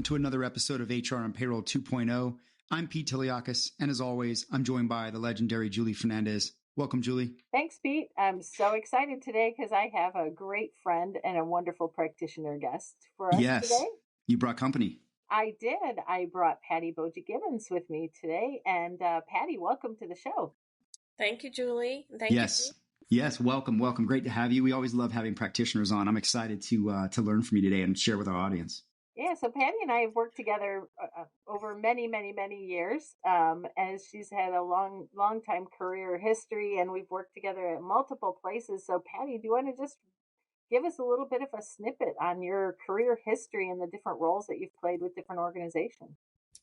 to another episode of HR and Payroll 2.0. I'm Pete Tiliakis, and as always, I'm joined by the legendary Julie Fernandez. Welcome, Julie. Thanks, Pete. I'm so excited today because I have a great friend and a wonderful practitioner guest for us today. You brought company. I did. I brought Patti Boggi-Gibbons with me today. And Patti, welcome to the show. Thank you, Julie. Thank you. Yes, welcome. Great to have you. We always love having practitioners on. I'm excited to learn from you today and share with our audience. Yeah, so Patti and I have worked together over many, many, many years, as she's had a long time career history, and we've worked together at multiple places. So Patti, do you want to just give us a little bit of a snippet on your career history and the different roles that you've played with different organizations?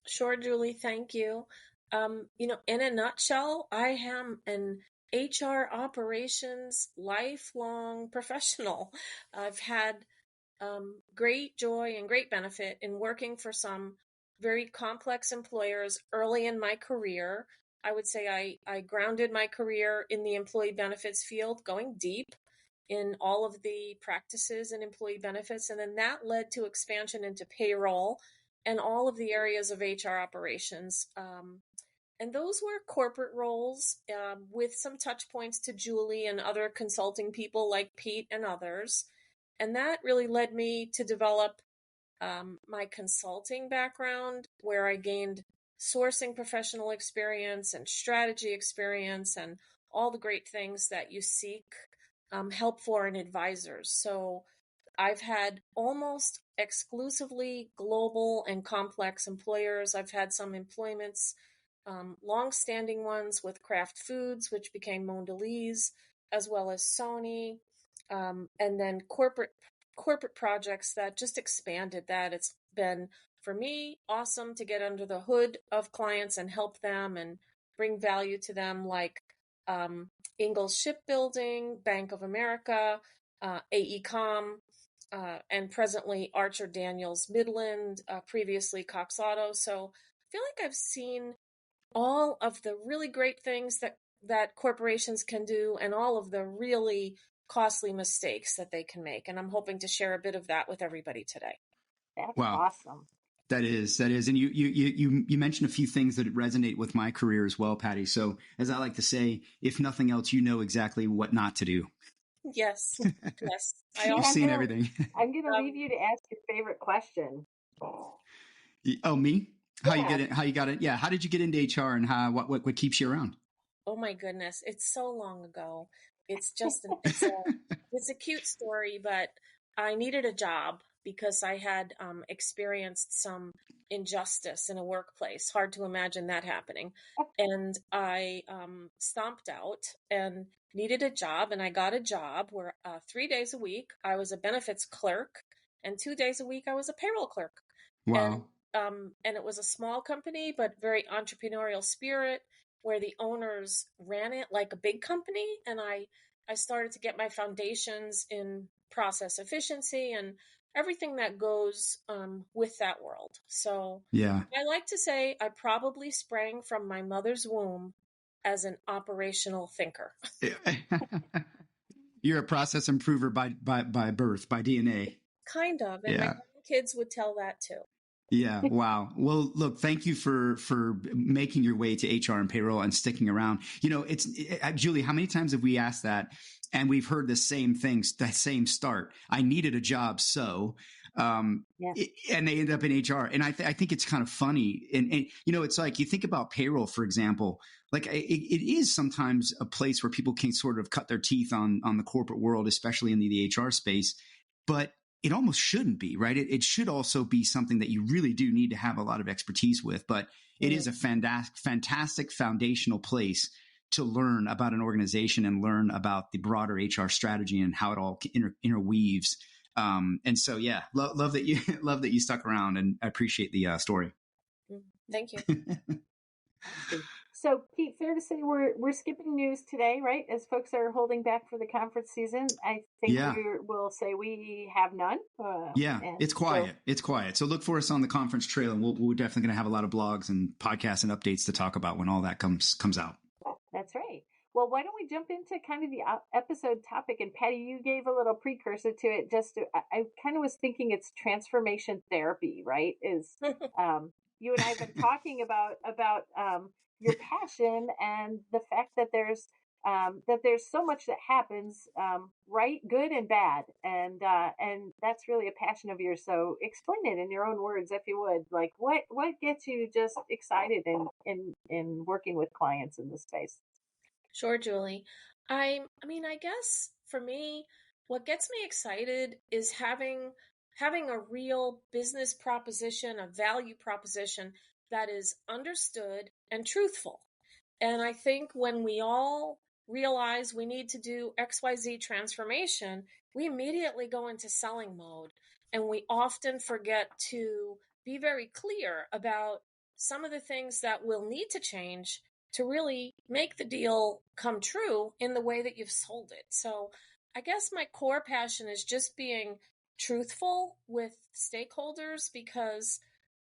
Sure, Julie. Thank you. In a nutshell, I am an HR operations lifelong professional. I've had great joy and great benefit in working for some very complex employers early in my career. I would say I grounded my career in the employee benefits field, going deep in all of the practices and employee benefits. And then that led to expansion into payroll and all of the areas of HR operations. And those were corporate roles with some touch points to Julie and other consulting people like Pete and others. And that really led me to develop my consulting background, where I gained sourcing professional experience and strategy experience and all the great things that you seek help for in advisors. So I've had almost exclusively global and complex employers. I've had some employments, long-standing ones with Kraft Foods, which became Mondelez, as well as Sony. And then corporate projects that just expanded that. It's been, for me, awesome to get under the hood of clients and help them and bring value to them, like Ingalls Shipbuilding, Bank of America, AECom, and presently Archer Daniels Midland, previously Cox Auto. So I feel like I've seen all of the really great things that corporations can do and all of the really costly mistakes that they can make. And I'm hoping to share a bit of that with everybody today. That's awesome. That is. And you mentioned a few things that resonate with my career as well, Patti. So as I like to say, if nothing else, you know exactly what not to do. Yes. Yes. You've seen everything. I'm going to leave you to ask your favorite question. Oh, me? How Yeah. you got it? Yeah. How did you get into HR and what keeps you around? Oh my goodness. It's so long ago. It's just, it's a cute story, but I needed a job because I had experienced some injustice in a workplace. Hard to imagine that happening. And I stomped out and needed a job. And I got a job where 3 days a week I was a benefits clerk and 2 days a week I was a payroll clerk. Wow. And it was a small company, but very entrepreneurial spirit, where the owners ran it like a big company. And I started to get my foundations in process efficiency and everything that goes with that world. So yeah, I like to say I probably sprang from my mother's womb as an operational thinker. You're a process improver by birth, by DNA. Kind of. And my kids would tell that too. Yeah. Wow. Well, look, thank you for making your way to HR and payroll and sticking around. Julie, how many times have we asked that? And we've heard the same things, that same start. I needed a job. And they end up in HR. And I think it's kind of funny. And it's like, you think about payroll, for example, like it is sometimes a place where people can sort of cut their teeth on the corporate world, especially in the HR space. But it almost shouldn't be, right? It should also be something that you really do need to have a lot of expertise with, but it is a fantastic foundational place to learn about an organization and learn about the broader HR strategy and how it all interweaves. And so, yeah, love that you stuck around, and I appreciate the story. Thank you. So, Pete, fair to say we're skipping news today, right? As folks are holding back for the conference season, I think we'll say we have none. It's quiet. It's quiet. So look for us on the conference trail, and we're definitely going to have a lot of blogs and podcasts and updates to talk about when all that comes out. That's right. Well, why don't we jump into kind of the episode topic? And Patty, you gave a little precursor to it. I kind of was thinking it's transformation therapy, right? Is you and I have been talking about your passion and the fact that there's so much that happens, right, good and bad, and that's really a passion of yours. So explain it in your own words, if you would. Like, what gets you just excited in working with clients in this space? Sure, Julie. I mean, I guess for me, what gets me excited is having a real business proposition, a value proposition that is understood and truthful. And I think when we all realize we need to do XYZ transformation, we immediately go into selling mode. And we often forget to be very clear about some of the things that will need to change to really make the deal come true in the way that you've sold it. So I guess my core passion is just being truthful with stakeholders, because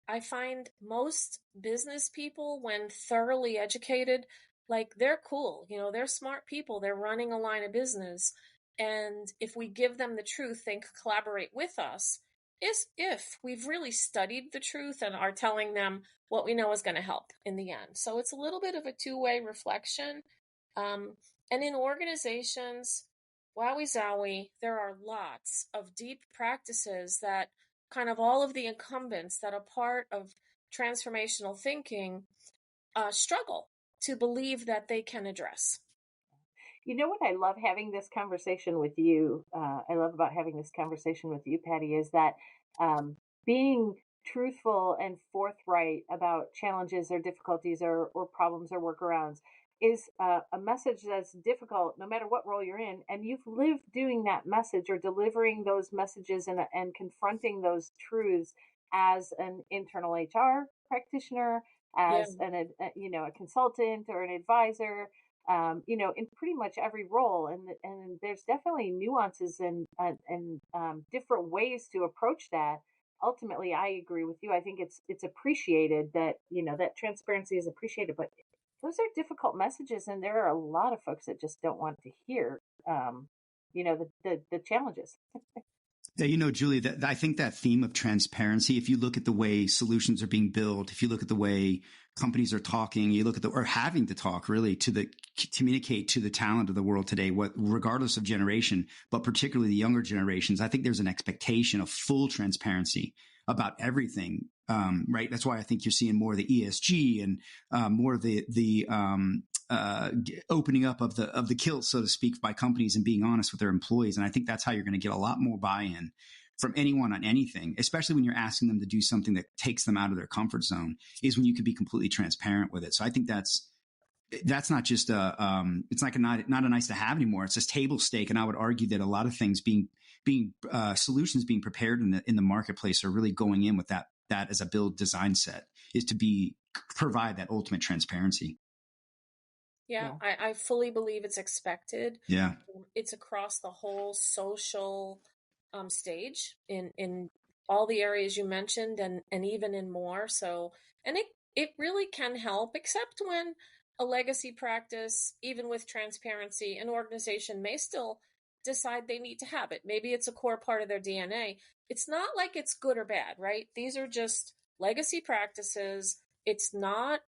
I find most business people, when thoroughly educated, like they're cool, they're smart people, they're running a line of business. And if we give them the truth, they can collaborate with us. Is if we've really studied the truth and are telling them what we know is going to help in the end. So it's a little bit of a two-way reflection. Um, and in organizations, wowie zowie, there are lots of deep practices that kind of all of the incumbents that are part of transformational thinking struggle to believe that they can address. You know what I love having this conversation with you? I love about having this conversation with you, Patty, is that being truthful and forthright about challenges or difficulties or problems or workarounds is a message that's difficult no matter what role you're in. And you've lived doing that message or delivering those messages and confronting those truths as an internal HR practitioner, Yeah, as a consultant or an advisor, in pretty much every role. And there's definitely nuances and different ways to approach that. Ultimately, I agree with you. I think it's appreciated that, that transparency is appreciated, but those are difficult messages, and there are a lot of folks that just don't want to hear, the challenges. Yeah, Julie, that I think that theme of transparency, if you look at the way solutions are being built, if you look at the way companies are talking, you look at or having to talk really communicate to the talent of the world today, regardless of generation, but particularly the younger generations, I think there's an expectation of full transparency about everything. Right. That's why I think you're seeing more of the ESG and more of the opening up of the kilt, so to speak, by companies and being honest with their employees. And I think that's how you're going to get a lot more buy-in from anyone on anything, especially when you're asking them to do something that takes them out of their comfort zone, is when you can be completely transparent with it. So I think that's not just it's like not a nice to have anymore. It's just table stake. And I would argue that a lot of things being solutions being prepared in the marketplace are really going in with that as a build design set, is to provide that ultimate transparency. yeah, Yeah. I fully believe it's expected. Yeah. It's across the whole social stage in all the areas you mentioned, and even in more. So, and it really can help, except when a legacy practice, even with transparency, an organization may still decide they need to have it. Maybe it's a core part of their DNA. It's not like it's good or bad, right? These are just legacy practices. It's not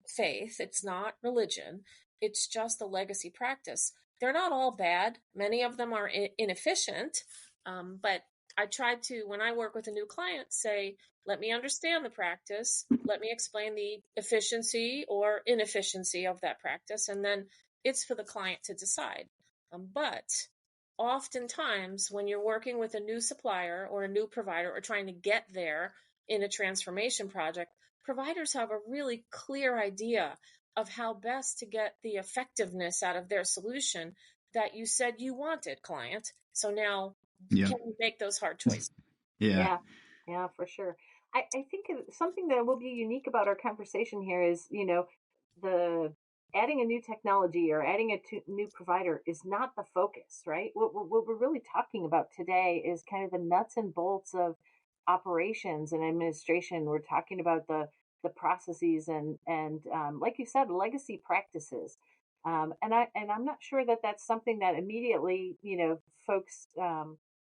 faith. It's not religion. It's just a legacy practice. They're not all bad. Many of them are inefficient. But I try to, when I work with a new client, say, let me understand the practice. Let me explain the efficiency or inefficiency of that practice. And then it's for the client to decide. But oftentimes, when you're working with a new supplier or a new provider or trying to get there in a transformation project, providers have a really clear idea of how best to get the effectiveness out of their solution that you said you wanted, client. So now, Yeah. can you make those hard choices? Yeah. Yeah, yeah, for sure. I think something that will be unique about our conversation here is, the adding a new technology or adding a new provider is not the focus, right? What we're really talking about today is kind of the nuts and bolts of operations and administration. We're talking about the processes and like you said, legacy practices. And I'm not sure that that's something that immediately, folks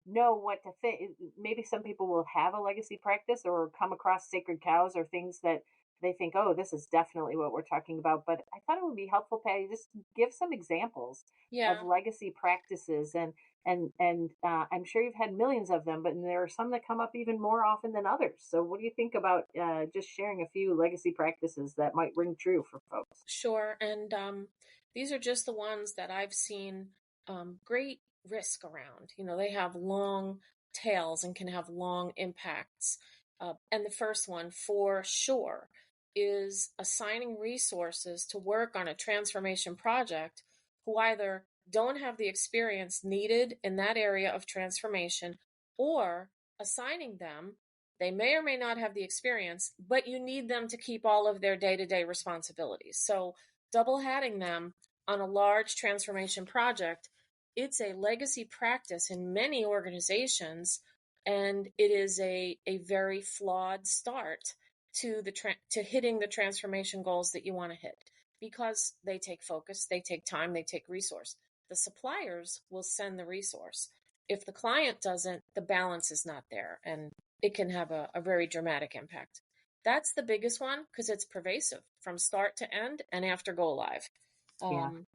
know what to think. Maybe some people will have a legacy practice or come across sacred cows or things that they think, oh, this is definitely what we're talking about. But I thought it would be helpful, Patty, just to give some examples of Yeah, legacy practices, and I'm sure you've had millions of them, but there are some that come up even more often than others. So, what do you think about just sharing a few legacy practices that might ring true for folks? sure. And these are just the ones that I've seen great risk around. They have long tails and can have long impacts. And the first one, for sure, is assigning resources to work on a transformation project who either don't have the experience needed in that area of transformation, or assigning them, they may or may not have the experience, but you need them to keep all of their day to day responsibilities. So, double hatting them on a large transformation project, it's a legacy practice in many organizations, and it is a very flawed start to to hitting the transformation goals that you want to hit, because they take focus, they take time, they take resource. The suppliers will send the resource. If the client doesn't, the balance is not there, and it can have a very dramatic impact. That's the biggest one because it's pervasive from start to end and after go live. Yeah. Um,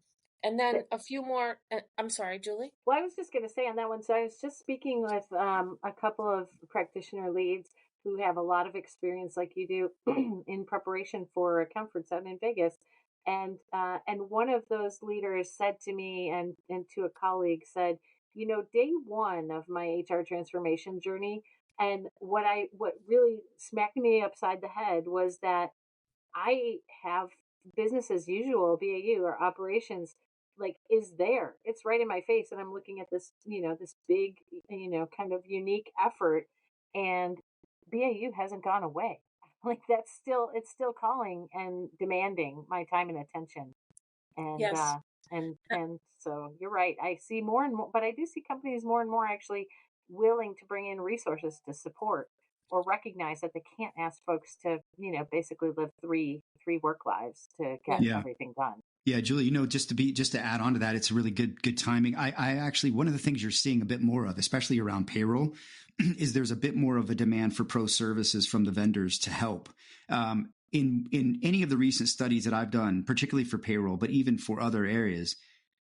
and then a few more. I'm sorry, Julie. Well, I was just going to say on that one. So I was just speaking with a couple of practitioner leads who have a lot of experience, like you do, in preparation for a conference out in Vegas. And one of those leaders said to me and to a colleague said, day one of my HR transformation journey, and what really smacked me upside the head was that I have business as usual, BAU or operations, like is there. It's right in my face. And I'm looking at this, this big, kind of unique effort, and BAU hasn't gone away. Like it's still calling and demanding my time and attention. And, Yes. and so you're right. I see more and more, but I do see companies more and more actually willing to bring in resources to support or recognize that they can't ask folks to, basically live three work lives to get Yeah. Yeah. everything done. Yeah, Julie, just to add on to that, it's really good timing. I actually, one of the things you're seeing a bit more of, especially around payroll, is there's a bit more of a demand for pro services from the vendors to help. In any of the recent studies that I've done, particularly for payroll, but even for other areas,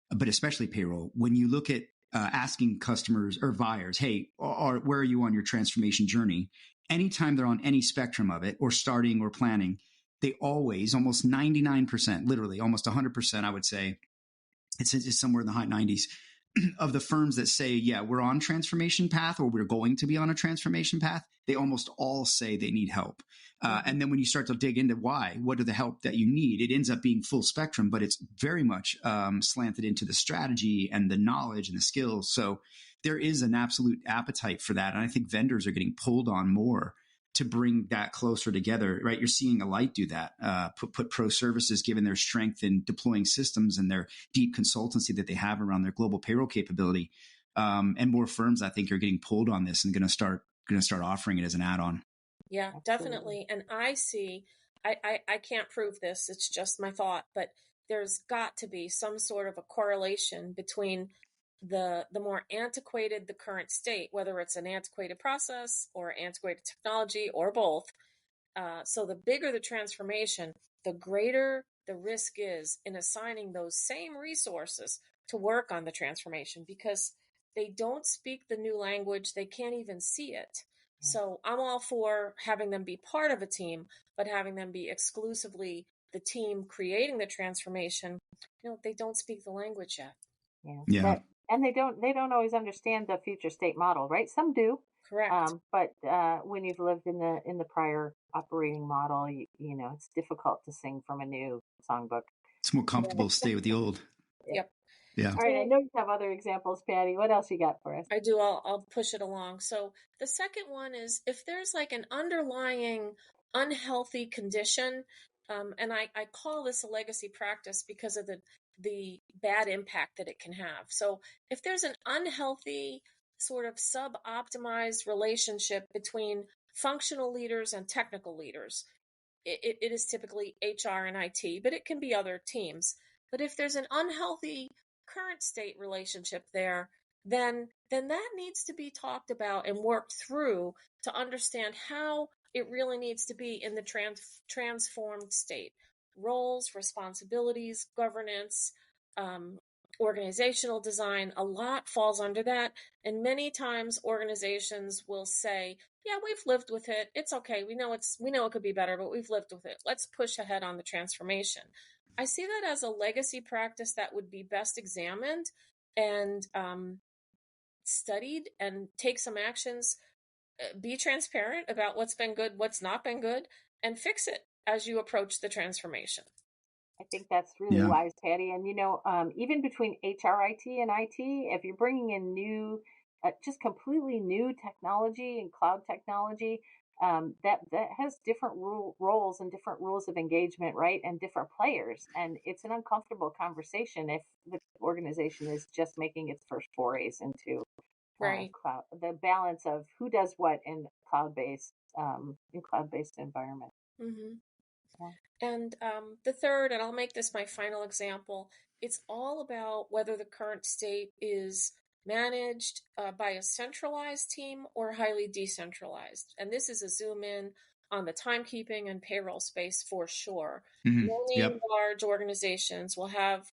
but especially payroll, when you look at asking customers or buyers, hey, where are you on your transformation journey? Anytime they're on any spectrum of it, or starting or planning, they always, almost 99%, literally almost 100%, I would say, it's somewhere in the high 90s of the firms that say, yeah, we're on transformation path, or we're going to be on a transformation path. They almost all say they need help. And then when you start to dig into why, what are the help that you need, it ends up being full spectrum, but it's very much slanted into the strategy and the knowledge and the skills. So there is an absolute appetite for that. And I think vendors are getting pulled on more to bring that closer together, right? You're seeing Alight do that, put pro services, given their strength in deploying systems and their deep consultancy that they have around their global payroll capability. And more firms, I think, are getting pulled on this and going to start offering it as an add-on. Yeah, Absolutely. definitely. And I see, I can't prove this, it's just my thought, but there's got to be some sort of a correlation between the more antiquated the current state, whether it's an antiquated process or antiquated technology or both. So the bigger the transformation, the greater the risk is in assigning those same resources to work on the transformation, because they don't speak the new language, they can't even see it. Yeah. So I'm all for having them be part of a team, but having them be exclusively the team creating the transformation. They don't speak the language yet. Yeah. Yeah. And they don't always understand the future state model, right? Some do. Correct. But when you've lived in the prior operating model, it's difficult to sing from a new songbook. It's more comfortable to stay with the old. Yeah. Yep. Yeah. All right. I know you have other examples, Patty. What else you got for us? I do. I'll push it along. So the second one is if there's like an underlying unhealthy condition, and I call this a legacy practice because of the bad impact that it can have. So if there's an unhealthy sort of sub-optimized relationship between functional leaders and technical leaders, it is typically HR and IT, but it can be other teams. But if there's an unhealthy current state relationship there, then that needs to be talked about and worked through to understand how it really needs to be in the transformed state. Roles, responsibilities, governance, um, organizational design, a lot falls under that. And many times organizations will say, yeah, we've lived with it. It's okay. We know it could be better, but we've lived with it. Let's push ahead on the transformation. I see that as a legacy practice that would be best examined and studied, and take some actions, be transparent about what's been good, what's not been good, and fix it as you approach the transformation. I think that's really Yeah. wise, Patty. And even between HRIT and IT, if you're bringing in new, just completely new technology and cloud technology, that has different roles and different rules of engagement, right? And different players. And it's an uncomfortable conversation if the organization is just making its first forays into Right. cloud. The balance of who does what in cloud-based environment. Mm-hmm. Yeah. And the third, and I'll make this my final example, it's all about whether the current state is managed by a centralized team or highly decentralized. And this is a zoom in on the timekeeping and payroll space for sure. Many Yep. large organizations will have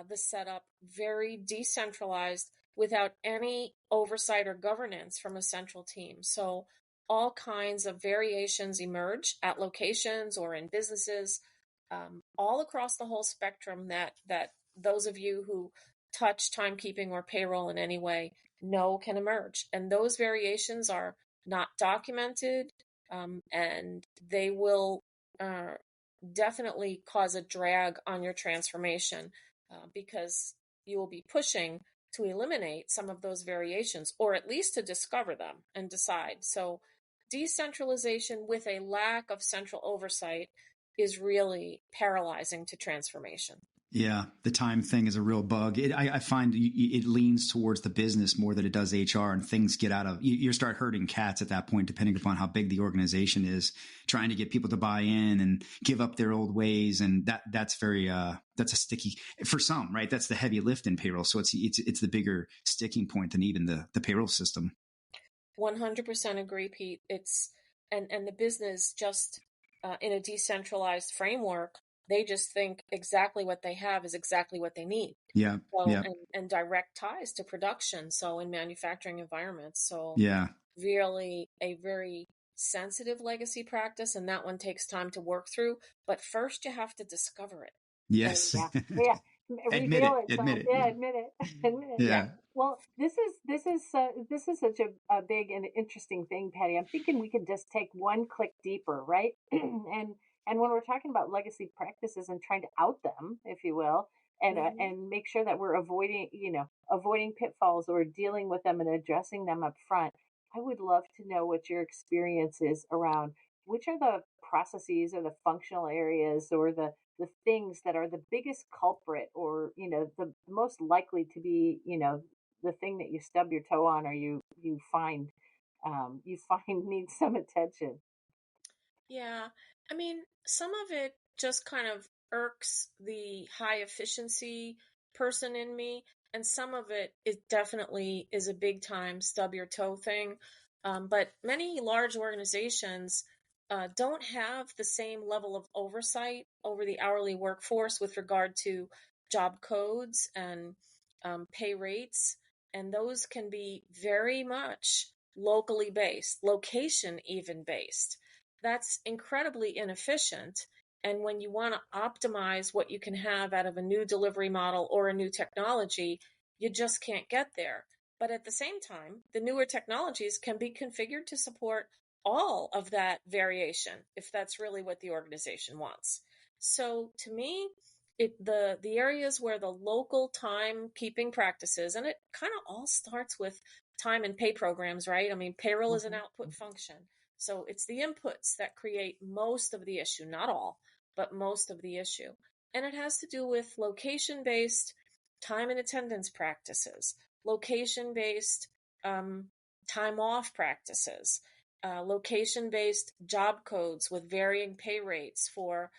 the setup very decentralized without any oversight or governance from a central team. So all kinds of variations emerge at locations or in businesses, all across the whole spectrum that those of you who touch timekeeping or payroll in any way know can emerge. And those variations are not documented, and they will definitely cause a drag on your transformation, because you will be pushing to eliminate some of those variations, or at least to discover them and decide. So decentralization with a lack of central oversight is really paralyzing to transformation. Yeah, the time thing is a real bug. I find it leans towards the business more than it does HR, and things get out of you start herding cats at that point, depending upon how big the organization is, trying to get people to buy in and give up their old ways, and that's very that's a sticky for some, right? That's the heavy lift in payroll, so it's the bigger sticking point than even the payroll system. 100% agree, Pete. And the business just in a decentralized framework, they just think exactly what they have is exactly what they need. Yeah, So, yeah, and direct ties to production. So in manufacturing environments. So yeah. really a very sensitive legacy practice, and that one takes time to work through. But first you have to discover it. And Yes. Yeah, yeah. Admit it. Reveal it. Admit it. Yeah, admit it. Admit it. yeah. Yeah. Well, this is such a big and interesting thing, Patty. I'm thinking we could just take one click deeper, right? And when we're talking about legacy practices and trying to out them, if you will, Mm-hmm. and make sure that we're avoiding pitfalls or dealing with them and addressing them up front, I would love to know what your experience is around which are the processes or the functional areas or the things that are the biggest culprit, or the most likely to be the thing that you stub your toe on, or you find needs some attention. Yeah. I mean, some of it just kind of irks the high efficiency person in me, and some of it definitely is a big time stub your toe thing. But many large organizations don't have the same level of oversight over the hourly workforce with regard to job codes and pay rates, and those can be very much locally based, location even based. That's incredibly inefficient. And when you want to optimize what you can have out of a new delivery model or a new technology, you just can't get there. But at the same time, the newer technologies can be configured to support all of that variation if that's really what the organization wants. So to me, the areas where the local timekeeping practices, and it kind of all starts with time and pay programs, right? I mean, payroll is an output function. So it's the inputs that create most of the issue, not all, but most of the issue. And it has to do with location based time and attendance practices, location based time off practices, location based job codes with varying pay rates for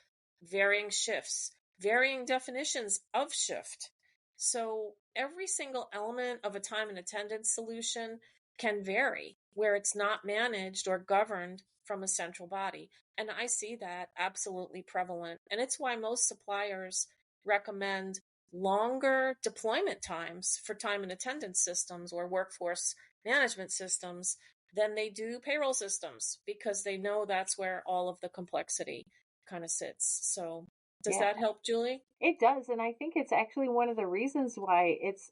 varying shifts, varying definitions of shift. So every single element of a time and attendance solution can vary where it's not managed or governed from a central body. And I see that absolutely prevalent. And it's why most suppliers recommend longer deployment times for time and attendance systems or workforce management systems than they do payroll systems, because they know that's where all of the complexity kind of sits. So does Yeah, that help, Julie? it does, and I think it's actually one of the reasons why it's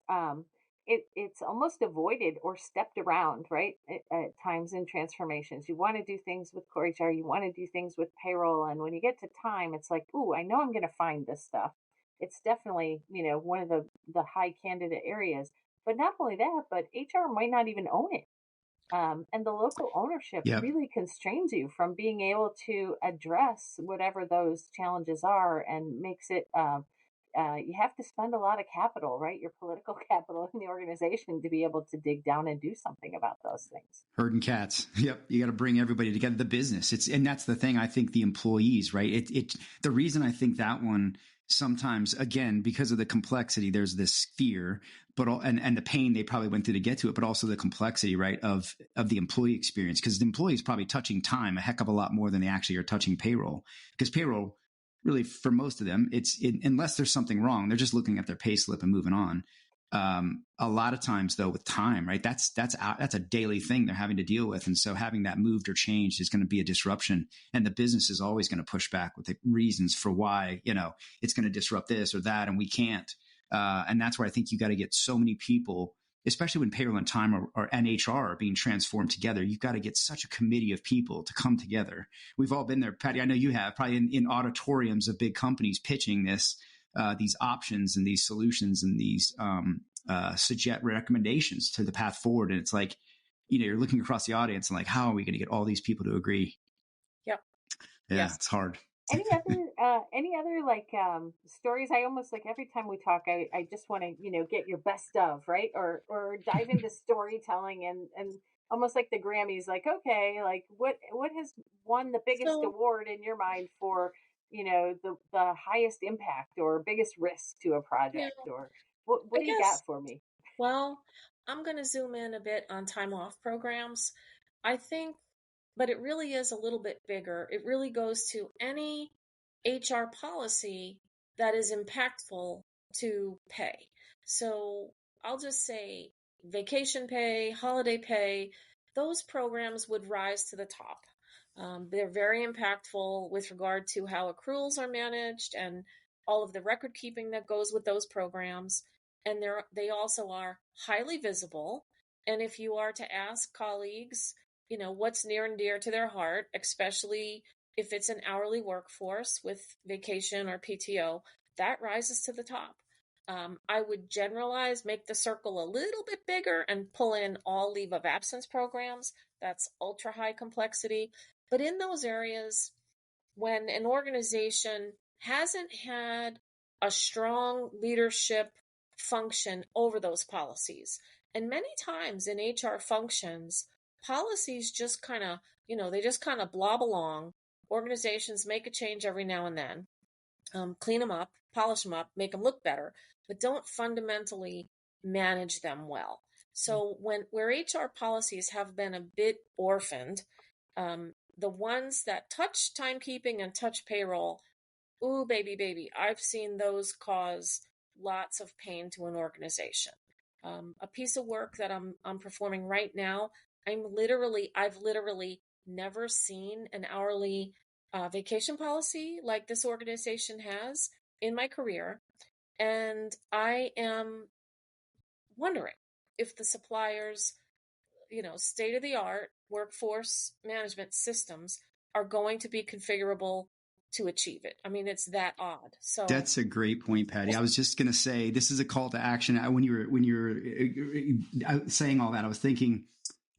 almost avoided or stepped around, right? At times in transformations, you want to do things with core HR, you want to do things with payroll, and when you get to time, it's like, ooh, I know I'm going to find this stuff. It's definitely, one of the high candidate areas. But not only that, but HR might not even own it. And the local ownership Yep. really constrains you from being able to address whatever those challenges are, and makes it, you have to spend a lot of capital, right? Your political capital in the organization to be able to dig down and do something about those things. Herding cats. Yep. You got to bring everybody together. The business. And that's the thing. I think the employees, right? The reason I think that one sometimes, again, because of the complexity, there's this fear, and the pain they probably went through to get to it, but also the complexity, right? Of the employee experience. Cause the employee is probably touching time a heck of a lot more than they actually are touching payroll, because payroll really, for most of them, unless there's something wrong, they're just looking at their pay slip and moving on. A lot of times though, with time, right, that's a daily thing they're having to deal with. And so having that moved or changed is going to be a disruption, and the business is always going to push back with the reasons for why, it's going to disrupt this or that. And we can't. And that's where I think you got to get so many people, especially when payroll and time or NHR are being transformed together. You've got to get such a committee of people to come together. We've all been there, Patti. I know you have, probably in auditoriums of big companies pitching these options and these solutions and these suggest recommendations to the path forward. And it's like, you're looking across the audience and like, how are we going to get all these people to agree? Yep. Yeah, Yes. it's hard. Any other like stories? I almost, like, every time we talk, I just want to, get your best of, right, or dive into storytelling, and almost like the Grammys, like, okay, like what has won the biggest So, award in your mind for, the highest impact or biggest risk to a yeah, project, or what I do you guess, got for me? well, I'm going to zoom in a bit on time off programs. I think, but it really is a little bit bigger. It really goes to any HR policy that is impactful to pay. So I'll just say vacation pay, holiday pay, those programs would rise to the top. They're very impactful with regard to how accruals are managed and all of the record keeping that goes with those programs. And they also are highly visible. And if you are to ask colleagues, what's near and dear to their heart, especially if it's an hourly workforce with vacation or PTO, that rises to the top. I would generalize, make the circle a little bit bigger, and pull in all leave of absence programs. That's ultra high complexity. But in those areas, when an organization hasn't had a strong leadership function over those policies, and many times in HR functions, policies just kind of, they just kind of blob along. Organizations make a change every now and then, clean them up, polish them up, make them look better, but don't fundamentally manage them well. So where HR policies have been a bit orphaned, the ones that touch timekeeping and touch payroll, ooh, baby, I've seen those cause lots of pain to an organization. A piece of work that I'm performing right now, I've literally never seen an hourly vacation policy like this organization has in my career. And I am wondering if the suppliers, state of the art workforce management systems are going to be configurable to achieve it. I mean, it's that odd. So, That's a great point, Patti. I was just going to say, this is a call to action. When you were saying all that, I was thinking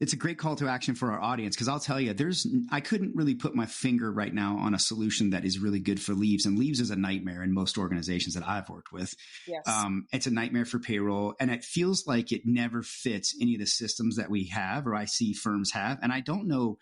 it's a great call to action for our audience, because I'll tell you, I couldn't really put my finger right now on a solution that is really good for leaves. And leaves is a nightmare in most organizations that I've worked with. yes. It's a nightmare for payroll, and it feels like it never fits any of the systems that we have or I see firms have. And I don't know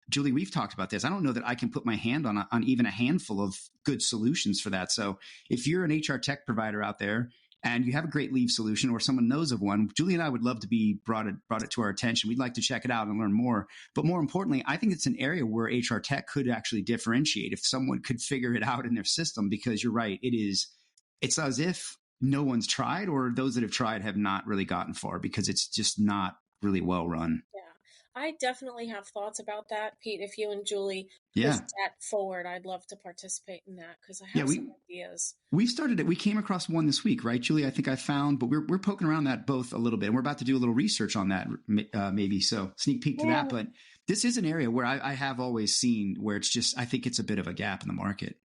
Julie, we've talked about this. I don't know that I can put my hand on even a handful of good solutions for that. So if you're an HR tech provider out there and you have a great leave solution or someone knows of one, Julie and I would love to be brought it to our attention. We'd like to check it out and learn more. But more importantly, I think it's an area where HR tech could actually differentiate if someone could figure it out in their system, because you're right. It's as if no one's tried, or those that have tried have not really gotten far, because it's just not really well run. Yeah. I definitely have thoughts about that, Pete. If you and Julie push Yeah. that forward, I'd love to participate in that because I Yeah, have some ideas. we started it. We came across one this week, right, Julie? I think I found, but we're poking around that both a little bit, and we're about to do a little research on that, maybe. So sneak peek to that. But this is an area where I have always seen where it's just, I think it's a bit of a gap in the market.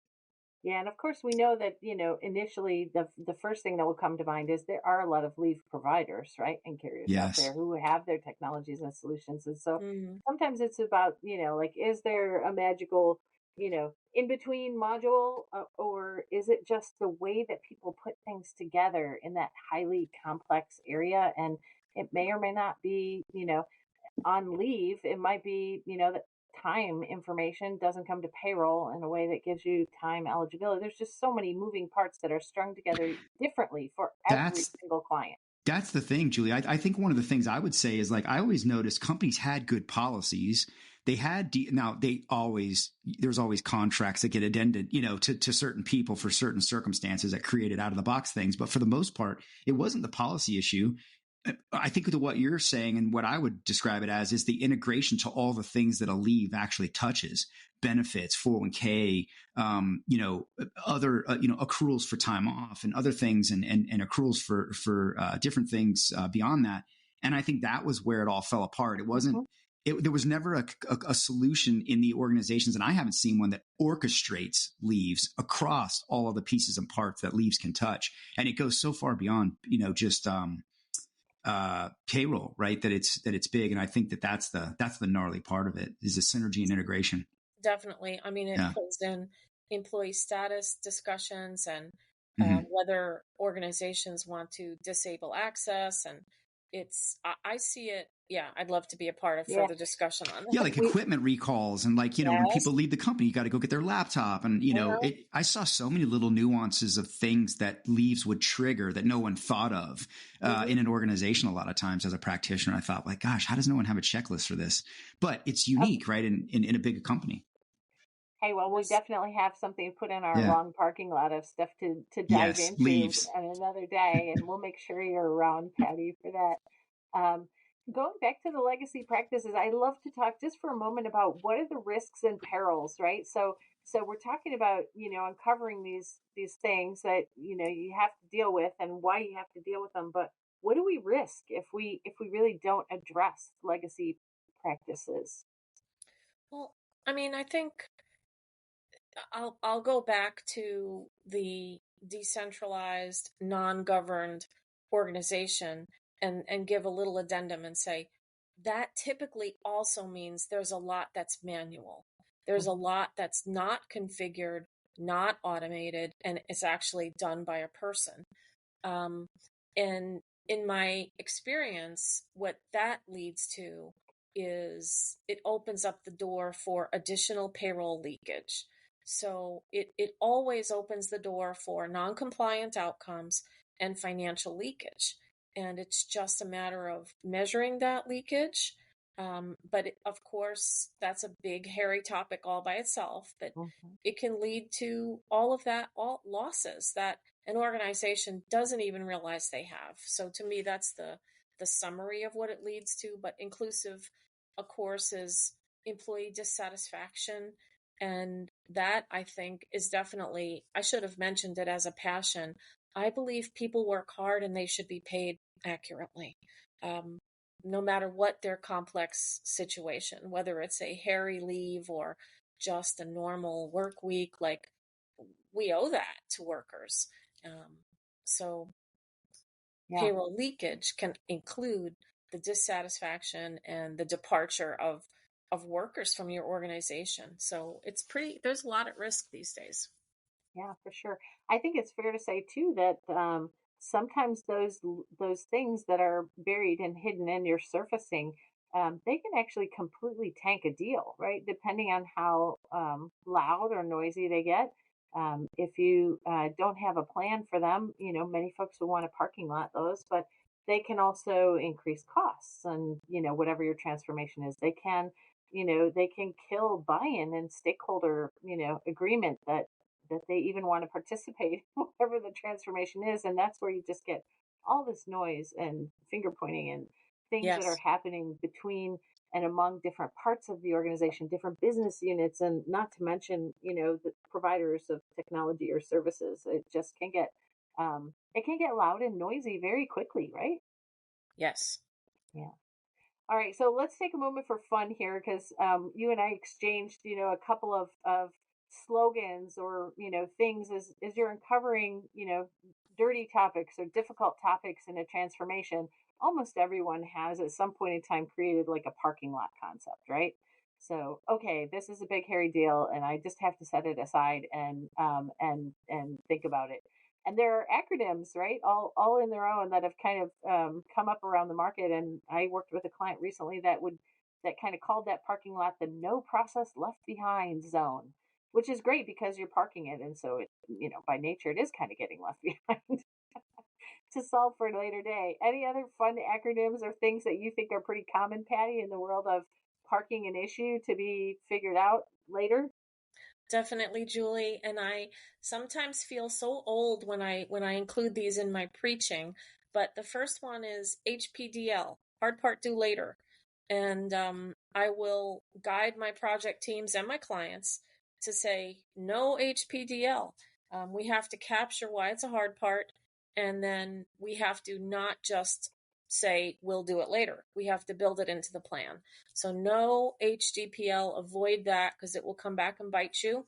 Yeah, and of course we know that, initially the first thing that will come to mind is there are a lot of leave providers, right, and carriers out there Yes. who have their technologies and solutions. And so Mm-hmm. sometimes it's about, like, is there a magical, in between module, or is it just the way that people put things together in that highly complex area? And it may or may not be, on leave. It might be, that time information doesn't come to payroll in a way that gives you time eligibility. There's just so many moving parts that are strung together differently for every That's single client. That's the thing, Julie. I think one of the things I would say is, like, I always noticed companies had good policies. They had now there's always contracts that get addended, to certain people for certain circumstances that created out of the box things. But for the most part, it wasn't the policy issue. I think that what you're saying, and what I would describe it as, is the integration to all the things that a leave actually touches: benefits, 401k, other, accruals for time off and other things, and accruals for different things beyond that. And I think that was where it all fell apart. It wasn't, there was never a solution in the organizations, and I haven't seen one that orchestrates leaves across all of the pieces and parts that leaves can touch. And it goes so far beyond, just, payroll, right? That it's big. And I think that's the gnarly part of it, is the synergy and integration. Definitely. I mean, it Yeah. pulls in employee status discussions and Mm-hmm. whether organizations want to disable access. And I see it. Yeah, I'd love to be a part of further discussion on Yeah, that. like equipment recalls, and, like, when Yes. people leave the company, you got to go get their laptop. And, I saw so many little nuances of things that leaves would trigger that no one thought of in an organization. A lot of times as a practitioner, I thought, like, gosh, how does no one have a checklist for this? But it's unique, right? In a big company. Hey, well, we Yes. definitely have something to put in our Yeah. long parking lot of stuff to dive Yes. into Leaves. on another day, and we'll make sure you're around, Patty, for that. Going back to the legacy practices, I love to talk just for a moment about what are the risks and perils, right? So we're talking about, uncovering these things that, you have to deal with and why you have to deal with them. But what do we risk if we really don't address legacy practices? Well, I mean, I think I'll go back to the decentralized, non-governed organization and give a little addendum and say that typically also means there's a lot that's manual. There's a lot that's not configured, not automated, and it's actually done by a person. Um, and in my experience, what that leads to is it opens up the door for additional payroll leakage. So it always opens the door for non-compliant outcomes and financial leakage. And it's just a matter of measuring that leakage. Of course, that's a big, hairy topic all by itself, but Mhm. it can lead to all of that, all losses that an organization doesn't even realize they have. So to me, that's the summary of what it leads to. But inclusive, of course, is employee dissatisfaction. And that, I think, is definitely, I should have mentioned it as a passion. I believe people work hard and they should be paid accurately. Um, no matter what their complex situation, whether it's a hairy leave or just a normal work week, like we owe that to workers. So Yeah. payroll leakage can include the dissatisfaction and the departure of workers from your organization. So there's a lot at risk these days. Yeah, for sure. I think it's fair to say too that sometimes those things that are buried and hidden and you're surfacing, they can actually completely tank a deal, right? Depending on how loud or noisy they get. If you don't have a plan for them, many folks will want to parking lot those, but they can also increase costs and, whatever your transformation is, they can kill buy-in and stakeholder, agreement that they even want to participate in whatever the transformation is. And that's where you just get all this noise and finger pointing and things that are Yes. happening between and among different parts of the organization, different business units, and not to mention, the providers of technology or services. It can get loud and noisy very quickly, right? Yes. Yeah. All right, so let's take a moment for fun here because you and I exchanged, a couple of slogans or things as you're uncovering, dirty topics or difficult topics in a transformation. Almost everyone has at some point in time created like a parking lot concept, right? So, okay, this is a big hairy deal, and I just have to set it aside and think about it. And there are acronyms, right, all in their own that have kind of come up around the market. And I worked with a client recently that kind of called that parking lot the no process left behind zone, which is great because you're parking it, and so it, by nature, it is kind of getting left behind to solve for a later day. Any other fun acronyms or things that you think are pretty common, Patty, in the world of parking an issue to be figured out later? Definitely, Julie. And I sometimes feel so old when I include these in my preaching. But the first one is HPDL, hard part due later. And I will guide my project teams and my clients to say no HPDL. We have to capture why it's a hard part, and then we have to not just say we'll do it later. We have to build it into the plan. So no HDPL, avoid that because it will come back and bite you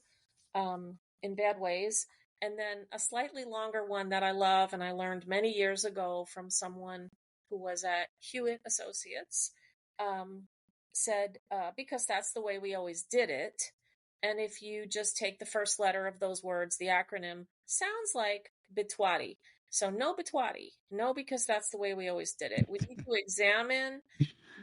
in bad ways. And then a slightly longer one that I love and I learned many years ago from someone who was at Hewitt Associates, said, because that's the way we always did it. And if you just take the first letter of those words, the acronym sounds like Bitwadi. So no Bitwadi. No, because that's the way we always did it. We need to examine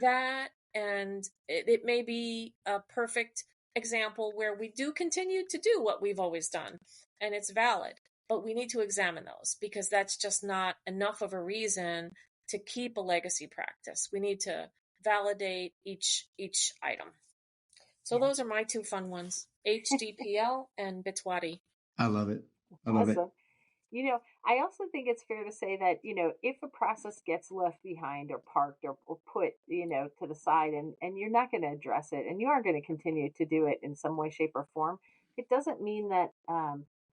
that, and it may be a perfect example where we do continue to do what we've always done and it's valid, but we need to examine those because that's just not enough of a reason to keep a legacy practice. We need to validate each item. So Yeah. those are my two fun ones, HDPL and Bitwadi. I love it. I love it. Awesome. I also think it's fair to say that, if a process gets left behind or parked or put, to the side and you're not going to address it and you are going to continue to do it in some way, shape, or form, it doesn't mean that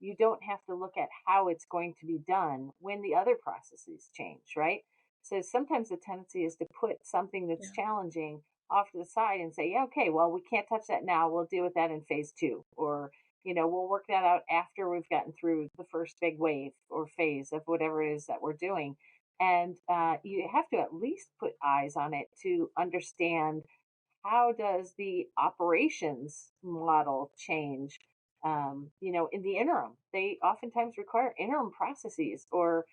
you don't have to look at how it's going to be done when the other processes change, right? So sometimes the tendency is to put something that's Yeah. challenging off to the side and say, yeah, okay, well, we can't touch that now. We'll deal with that in phase two. Or we'll work that out after we've gotten through the first big wave or phase of whatever it is that we're doing. And you have to at least put eyes on it to understand how does the operations model change. In the interim, they oftentimes require interim processes or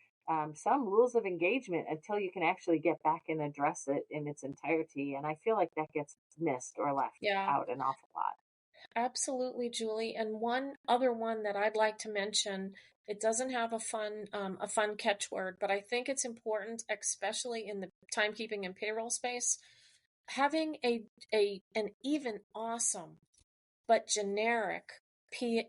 some rules of engagement until you can actually get back and address it in its entirety. And I feel like that gets missed or left Yeah. out an awful lot. Absolutely, Julie. And one other one that I'd like to mention, it doesn't have a fun catchword, but I think it's important, especially in the timekeeping and payroll space, having an even awesome but generic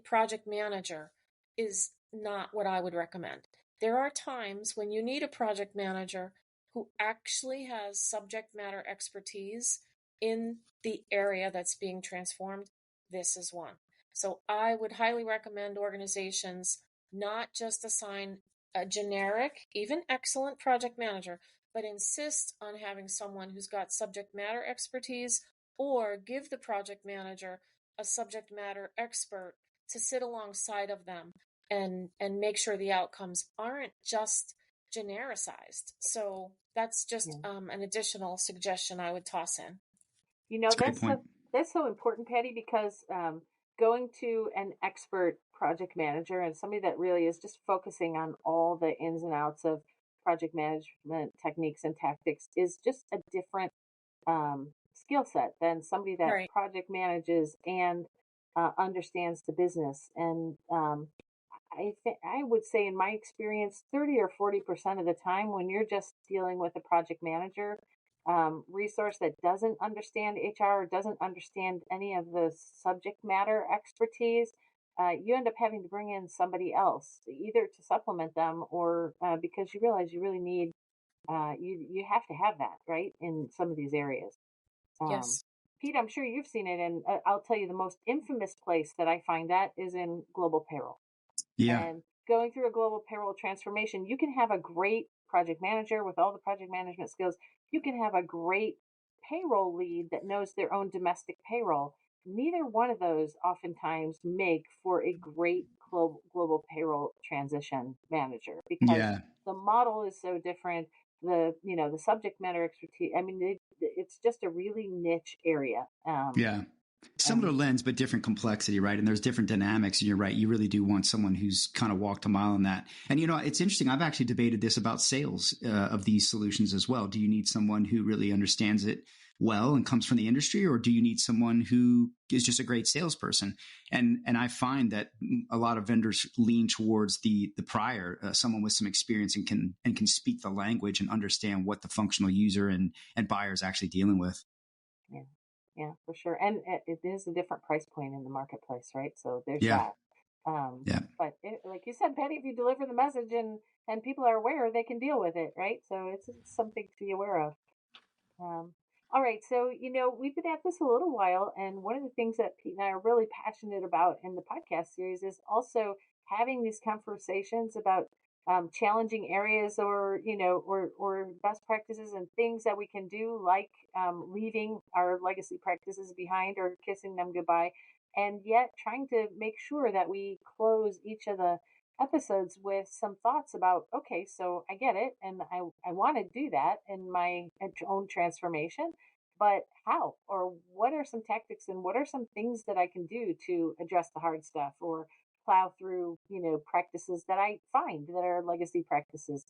project manager is not what I would recommend. There are times when you need a project manager who actually has subject matter expertise in the area that's being transformed. This is one. So I would highly recommend organizations not just assign a generic, even excellent project manager, but insist on having someone who's got subject matter expertise or give the project manager a subject matter expert to sit alongside of them and make sure the outcomes aren't just genericized. So that's just Yeah. an additional suggestion I would toss in. It's a great point. That's so important, Patty, because going to an expert project manager and somebody that really is just focusing on all the ins and outs of project management techniques and tactics is just a different skill set than somebody that Right. project manages and understands the business. And I would say, in my experience, 30 or 40% of the time, when you're just dealing with a project manager resource that doesn't understand HR or doesn't understand any of the subject matter expertise, you end up having to bring in somebody else, either to supplement them or because you realize you really need you have to have that, right, in some of these areas. Um, Yes. Pete, I'm sure you've seen it, and I'll tell you the most infamous place that I find that is in global payroll. Yeah. And going through a global payroll transformation, you can have a great project manager with all the project management skills. You can have a great payroll lead that knows their own domestic payroll. Neither one of those oftentimes make for a great global payroll transition manager because Yeah. the model is so different. The subject matter expertise. I mean, it's just a really niche area. Yeah. Similar And lens, but different complexity, right? And there's different dynamics. And you're right. You really do want someone who's kind of walked a mile in that. And, it's interesting. I've actually debated this about sales of these solutions as well. Do you need someone who really understands it well and comes from the industry, or do you need someone who is just a great salesperson? And I find that a lot of vendors lean towards the prior, someone with some experience and can speak the language and understand what the functional user and buyer is actually dealing with. yeah, yeah, for sure. And it is a different price point in the marketplace, right? So there's Yeah. that. Yeah. But like you said, Patty, if you deliver the message and people are aware, they can deal with it, right? So it's something to be aware of. Um, all right, so we've been at this a little while, and one of the things that Pete and I are really passionate about in the podcast series is also having these conversations about challenging areas, or or best practices and things that we can do, like leaving our legacy practices behind or kissing them goodbye, and yet trying to make sure that we close each of the episodes with some thoughts about, okay, so I get it, and I want to do that in my own transformation, but how, or what are some tactics and what are some things that I can do to address the hard stuff or plow through practices that I find that are legacy practices.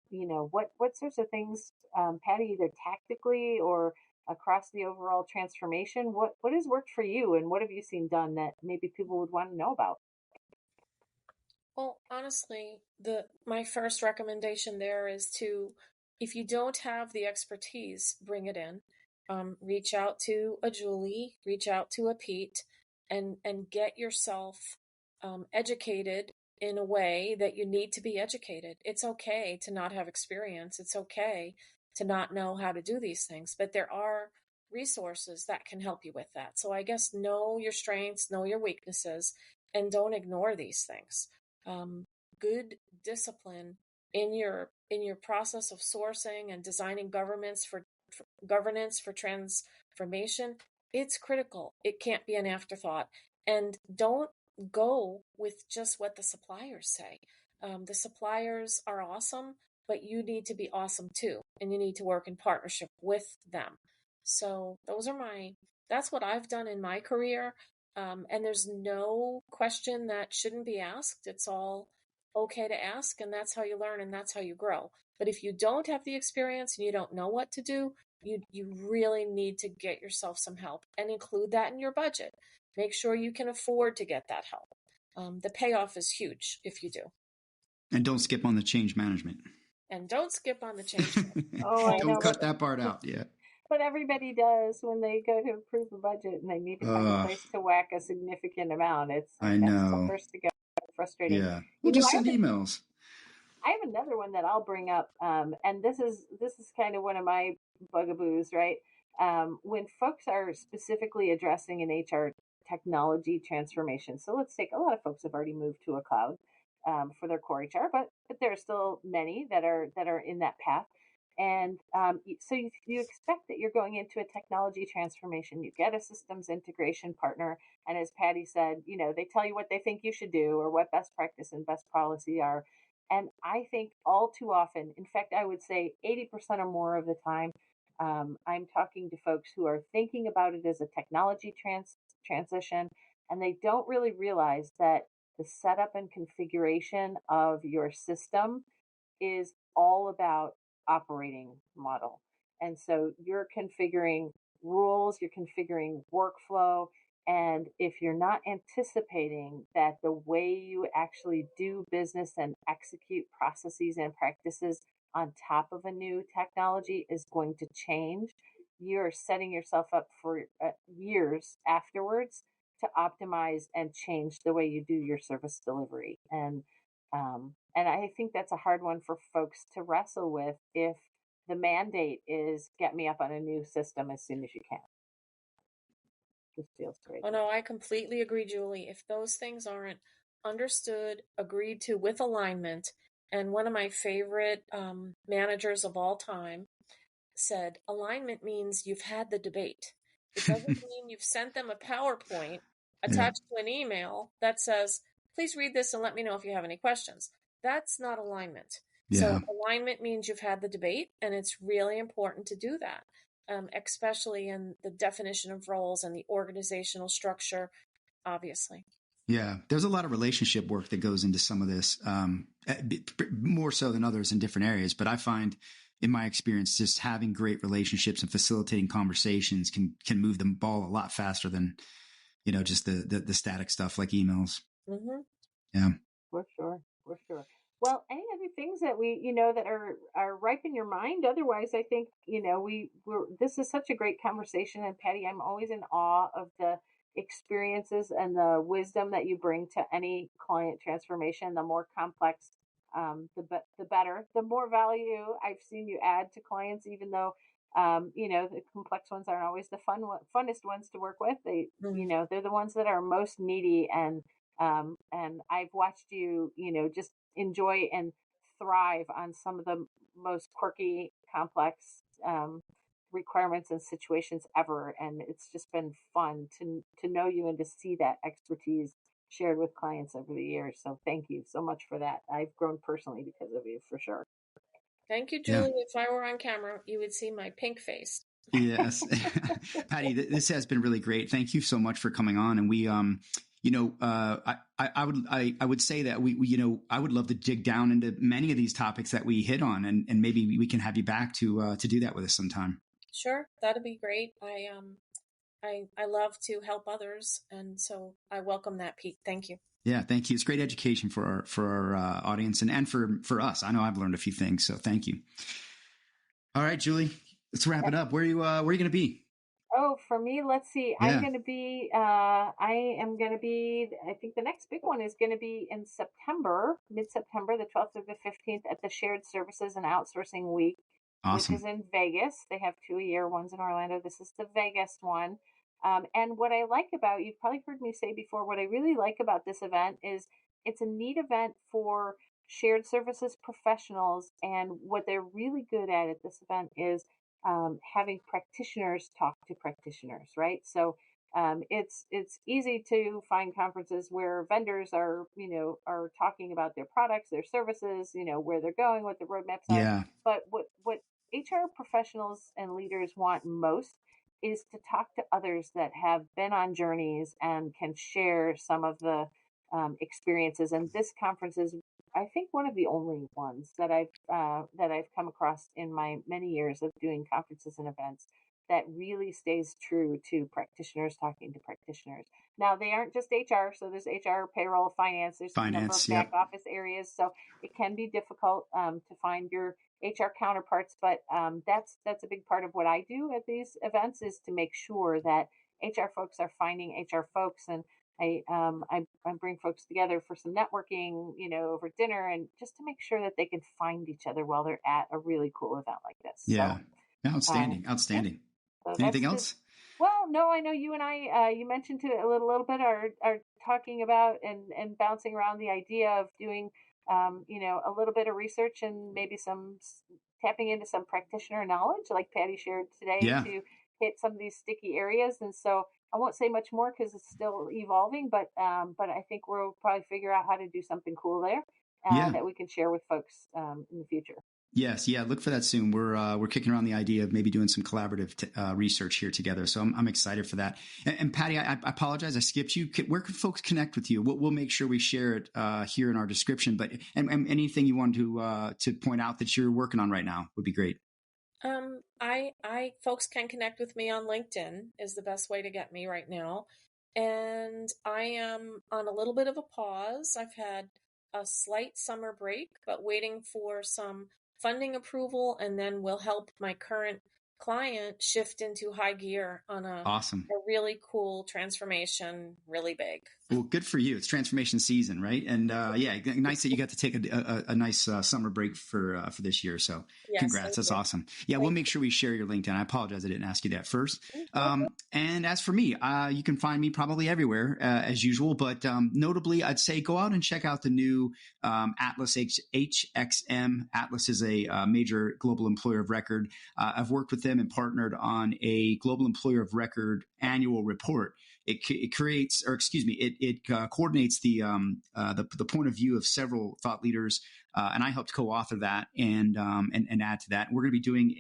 What sorts of things, Patty, either tactically or across the overall transformation, what has worked for you, and what have you seen done that maybe people would want to know about? Well, honestly, the my first recommendation there is to, if you don't have the expertise, bring it in. Reach out to a Julie, reach out to a Pete, and get yourself educated in a way that you need to be educated. It's okay to not have experience. It's okay to not know how to do these things, but there are resources that can help you with that. So I guess know your strengths, know your weaknesses, and don't ignore these things. um, Good discipline in your process of sourcing and designing for governance for transformation. It's critical. It can't be an afterthought. And don't go with just what the suppliers say. The suppliers are awesome, but you need to be awesome too, and you need to work in partnership with them. So that's what I've done in my career. And there's no question that shouldn't be asked. It's all okay to ask, and that's how you learn and that's how you grow. But if you don't have the experience and you don't know what to do, you really need to get yourself some help and include that in your budget. Make sure you can afford to get that help. The payoff is huge if you do. And don't skip on the change management. And don't skip on the change Oh, I Don't know, cut that part out. Yeah. but everybody does when they go to approve a budget and they need to find a Uh, place to whack a significant amount. It's like I that's the know. first to go. Frustrating. Yeah. We'll You know, just I send have emails. I have another one that I'll bring up, and this is kind of one of my bugaboos, right? When folks are specifically addressing an HR technology transformation. So let's take, a lot of folks have already moved to a cloud for their core HR, but there are still many that are in that path. And so you expect that you're going into a technology transformation. You get a systems integration partner, and as Patty said, they tell you what they think you should do or what best practice and best policy are. And I think all too often, in fact, I would say 80% or more of the time, I'm talking to folks who are thinking about it as a technology transition, and they don't really realize that the setup and configuration of your system is all about operating model. And so you're configuring rules, you're configuring workflow. And if you're not anticipating that the way you actually do business and execute processes and practices on top of a new technology is going to change, you're setting yourself up for years afterwards to optimize and change the way you do your service delivery. And I think that's a hard one for folks to wrestle with if the mandate is get me up on a new system as soon as you can. Just feels crazy. Oh no, I completely agree, Julie. If those things aren't understood, agreed to with alignment, and one of my favorite managers of all time said, alignment means you've had the debate. It doesn't mean you've sent them a PowerPoint attached to an email that says, please read this and let me know if you have any questions. That's not alignment. So alignment means you've had the debate, and it's really important to do that, especially in the definition of roles and the organizational structure, obviously. Yeah, there's a lot of relationship work that goes into some of this, more so than others in different areas. But I find, in my experience, just having great relationships and facilitating conversations can move the ball a lot faster than, just the static stuff like emails. Mm-hmm. Yeah, for sure. Well, any other things that that are ripe in your mind? Otherwise, I think this is such a great conversation, and Patti, I'm always in awe of the experiences and the wisdom that you bring to any client transformation. The more complex, the better. The more value I've seen you add to clients, even though the complex ones aren't always the funnest ones to work with. They're the ones that are most needy, and I've watched you, just enjoy and thrive on some of the most quirky, complex requirements and situations ever. And it's just been fun to know you and to see that expertise shared with clients over the years. So thank you so much for that. I've grown personally because of you, for sure. Thank you, Julie. Yeah. If I were on camera, you would see my pink face. Yes. Patti, this has been really great. Thank you so much for coming on. And we, I would say that I would love to dig down into many of these topics that we hit on, and maybe we can have you back to do that with us sometime. Sure. That'd be great. I love to help others. And so I welcome that, Pete. Thank you. Yeah. Thank you. It's great education for our audience and for us. I know I've learned a few things, so thank you. All right, Julie, let's wrap it up. Where are you going to be? Oh, for me, let's see. Yeah. I am going to be, I think the next big one is going to be in September, mid-September, the 12th or the 15th at the Shared Services and Outsourcing Week, awesome. Which is in Vegas. They have 2 a year. One's in Orlando. This is the Vegas one. And what I like about, you've probably heard me say before, what I really like about this event is it's a neat event for shared services professionals. And what they're really good at this event is having practitioners talk to practitioners, right? So it's easy to find conferences where vendors are talking about their products, their services, where they're going, what the roadmaps are. Yeah. But what HR professionals and leaders want most is to talk to others that have been on journeys and can share some of the experiences. And this conference is, I think, one of the only ones that I've come across in my many years of doing conferences and events that really stays true to practitioners talking to practitioners. Now, they aren't just HR, so there's HR, payroll, finance. There's a number of back office areas, so it can be difficult to find your HR counterparts. But that's a big part of what I do at these events, is to make sure that HR folks are finding HR folks, and I bring folks together for some networking, over dinner, and just to make sure that they can find each other while they're at a really cool event like this. Yeah. So, outstanding. Yeah. So anything else? Well, no, I know you and I, you mentioned to a little bit, are talking about and bouncing around the idea of doing, a little bit of research and maybe some tapping into some practitioner knowledge like Patti shared today to hit some of these sticky areas. And so I won't say much more because it's still evolving, but I think we'll probably figure out how to do something cool there that we can share with folks in the future. Yes. Yeah. Look for that soon. We're kicking around the idea of maybe doing some collaborative research here together. So I'm excited for that. And Patti, I apologize. I skipped you. Where can folks connect with you? We'll make sure we share it here in our description, but and anything you want to point out that you're working on right now would be great. Folks can connect with me on LinkedIn is the best way to get me right now. And I am on a little bit of a pause. I've had a slight summer break, but waiting for some funding approval, and then we'll help my current client shift into high gear on Awesome. a really cool transformation, really big. Well, good for you. It's transformation season, right? And yeah, nice that you got to take a nice summer break for this year. So Yes, congrats. That's awesome. Yeah, we'll make sure we share your LinkedIn. I apologize I didn't ask you that first. And as for me, you can find me probably everywhere as usual. But notably, I'd say go out and check out the new Atlas HXM. Atlas is a major global employer of record. I've worked with them and partnered on a global employer of record annual report. It creates, or excuse me, it coordinates the point of view of several thought leaders, and I helped co-author that and add to that. We're going to be doing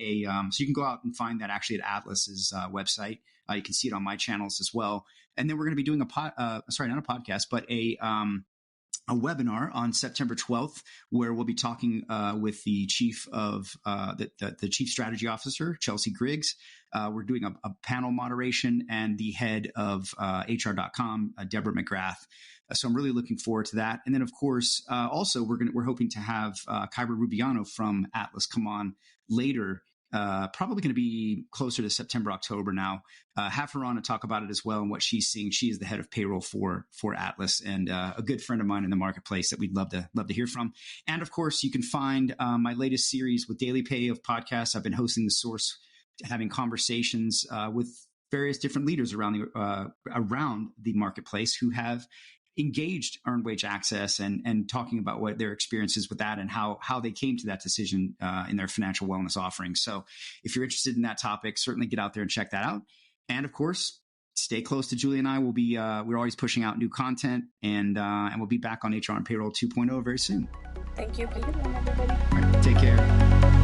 so you can go out and find that actually at Atlas's website. You can see it on my channels as well. And then we're going to be doing not a podcast, but a webinar on September 12th, where we'll be talking with the chief of the chief strategy officer, Chelsea Griggs. We're doing a panel moderation, and the head of HR.com, Deborah McGrath. So I'm really looking forward to that. And then, of course, also we're hoping to have Kyra Rubiano from Atlas come on later. Probably going to be closer to September, October now. Have her on to talk about it as well and what she's seeing. She is the head of payroll for Atlas, and a good friend of mine in the marketplace that we'd love to hear from. And of course, you can find my latest series with Daily Pay of podcasts. I've been hosting The Source, having conversations with various different leaders around the marketplace who have engaged earned wage access and talking about what their experiences with that and how they came to that decision in their financial wellness offerings. So if you're interested in that topic, certainly get out there and check that out. And of course, stay close to Julie and I. We're always pushing out new content, and we'll be back on HR and Payroll 2.0 very soon. Thank you, Pete. Everybody. All right, take care.